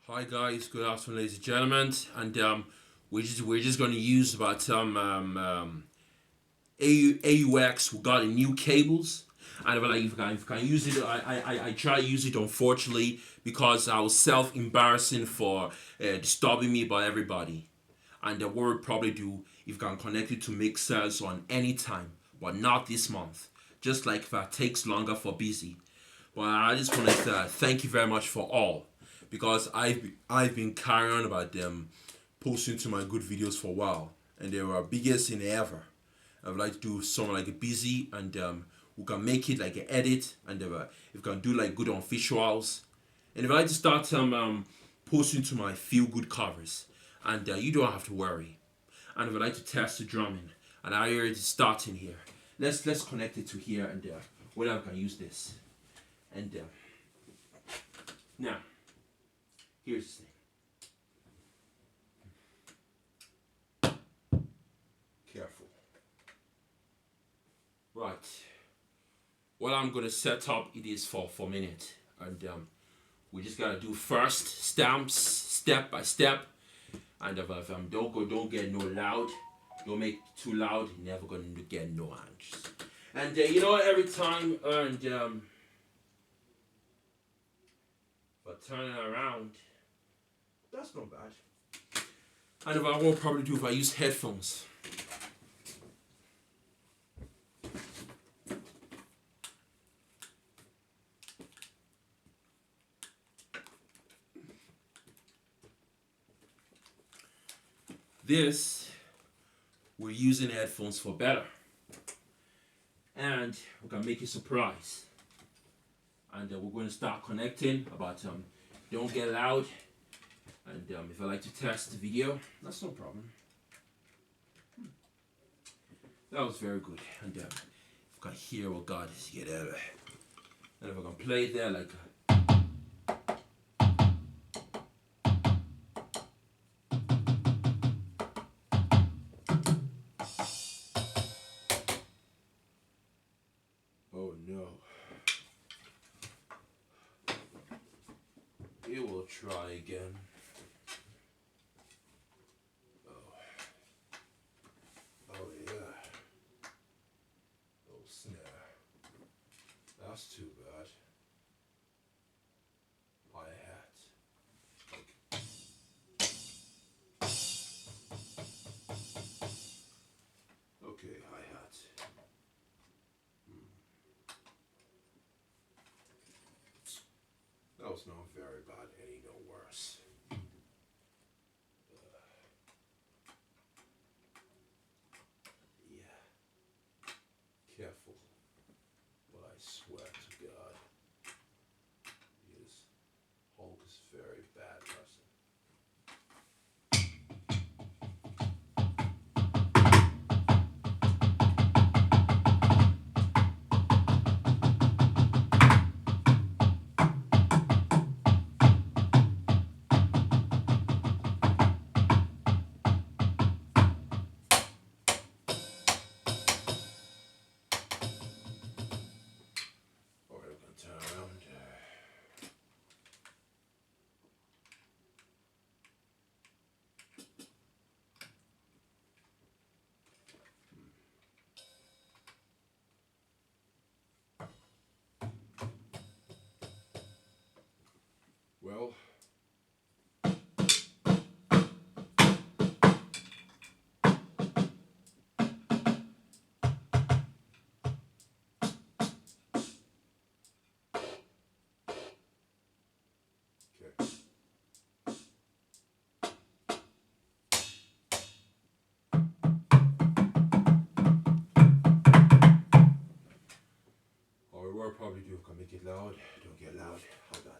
Hi guys, good afternoon, ladies and gentlemen, and we're just gonna use about AUX. We got the new cables, and if I can use it, I try to use it unfortunately because I was self embarrassing for disturbing me by everybody, and what we'll probably do if you can connect it to mixers on any time, but not this month. Just like if it takes longer for busy. But I just want to thank you very much for all because I've been carrying on about them posting to my good videos for a while and they were biggest in ever. I would like to do something like a busy and we can make it like an edit and if we can do like good on visuals and if I like to start posting to my feel good covers and you don't have to worry and if I like to test the drumming and I already starting here. Let's connect it to here and whether I can use this. And now, here's the thing. Careful. Right. What I'm gonna set up it is for a minute, and we just gotta do first stamps, step by step, and if don't get no loud, don't make it too loud. You're never gonna get no hands. And every time and but turning around, that's not bad. And if I won't probably do if I use headphones. This, we're using headphones for better. And we're gonna make a surprise. And we're going to start connecting about don't get loud and if I like to test the video, that's no problem. That was very good and if I can hear what God is get out of it and if I can play it there like oh no. It will try again. Oh. Oh yeah. Oh snare. That's too bad. Hi-hat. Okay, hi-hat. That was not very bad, any no worse. Yeah. Careful. But I swear to God, because Hulk is a very bad person. Alright, I'm gonna turn around. Well, okay. Or we will probably do can make it loud. Don't get loud. How that?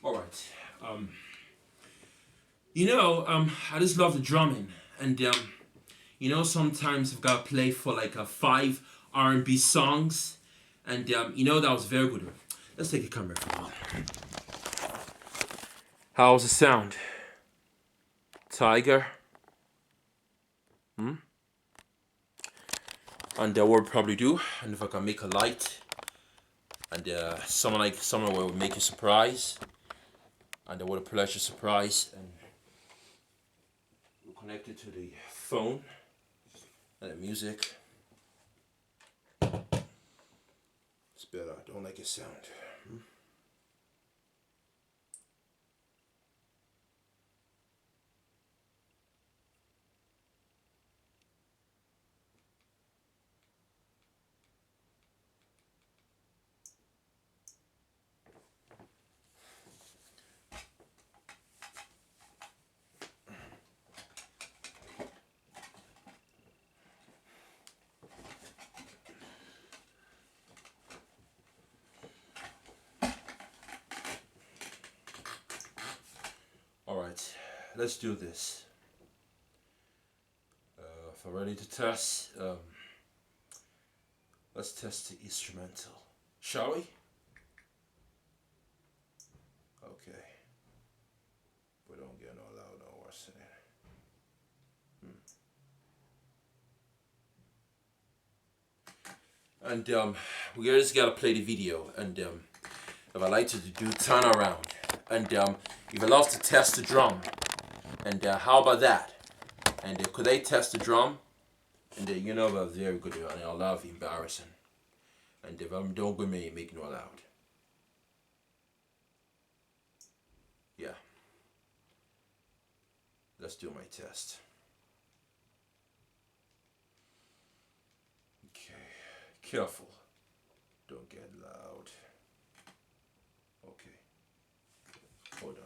Alright. I just love the drumming and sometimes I've got to play for like a 5 R&B songs and that was very good. Let's take a camera for a while. How's the sound? Tiger? And what we'll probably do, and if I can make a light, and someone will make a surprise, and what a pleasure surprise, and we'll connect it to the phone and the music. It's better. I don't like it sound. Alright, let's do this. If I'm ready to test, let's test the instrumental. Shall we? Okay. We don't get no loud no worse in it. And we just gotta play the video. And if I like to do turn around. And if I love to test the drum. And how about that? And could they test the drum? And you know about very good, and I love embarrassing. And if I'm don't go me make no loud. Yeah. Let's do my test. Okay. Careful. Don't get loud. Okay. Hold on.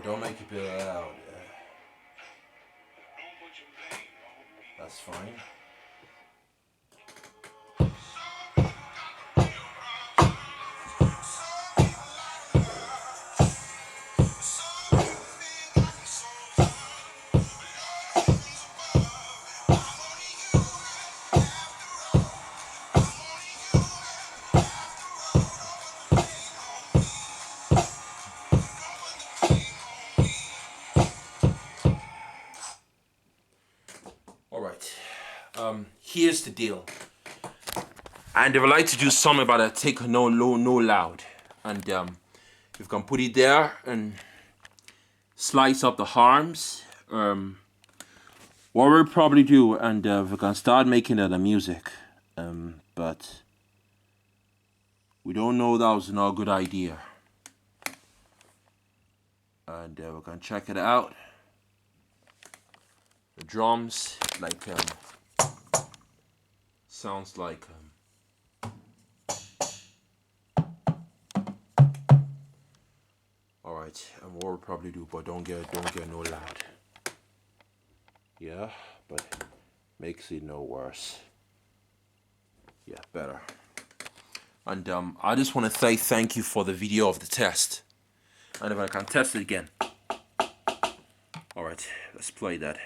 Don't make it be loud. That's fine. Here's the deal. And if I like to do something about it, take no low, no loud. And if you can put it there and slice up the harms, what we'll probably do, and we can start making that a music. But we don't know that was not a good idea. And we can check it out. The drums, like, sounds like alright, and what we'll probably do, but don't get no loud. Yeah, but makes it no worse. Yeah, better. And I just want to say thank you for the video of the test. And if I can test it again. Alright, let's play that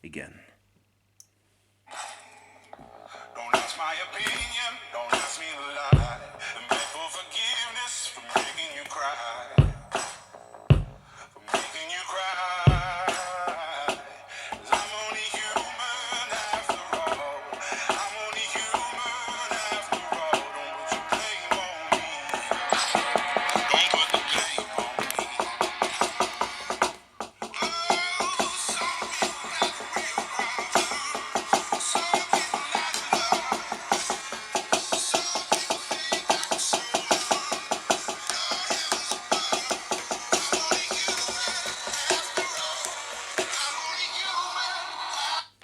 again. Don't ask my opinion, don't ask me to lie. And beg for forgiveness for making you cry. For making you cry. 'Cause I'm only human after all. I'm only human after all. Don't put your blame on me. Don't put the blame on me. Some people like real problems. Some people like love.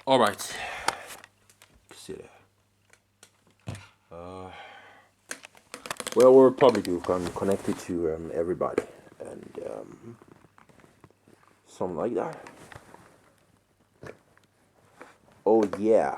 All right. See that. Well, we're public. I'm connected to everybody, and something like that. Oh yeah.